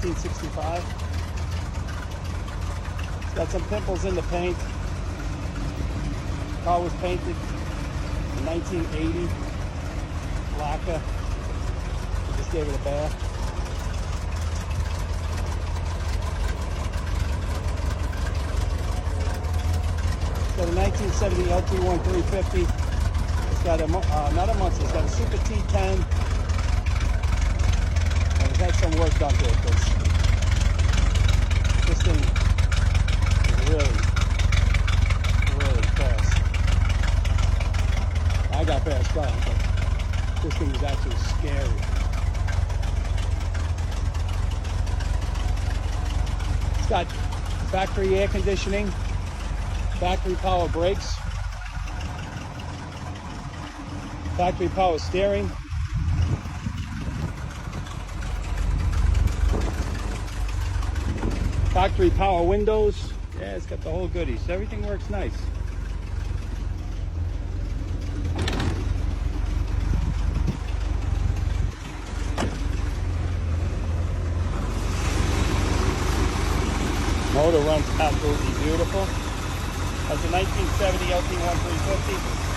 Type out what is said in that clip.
1965. It's got some pimples in the paint. Car was painted in 1980. Lacquer. I just gave it a bath. It's got a 1970 LT1 350. It's got a, not a Munster, it's got a Super T10. And it's had some work done to it because this thing is really fast. I got fast driving, but this thing is actually scary. It's got factory air conditioning, factory power brakes, factory power steering, factory power windows. Yeah, it's got the whole goodies. Everything works nice. Motor runs absolutely beautiful. That's a 1970 LT1 350.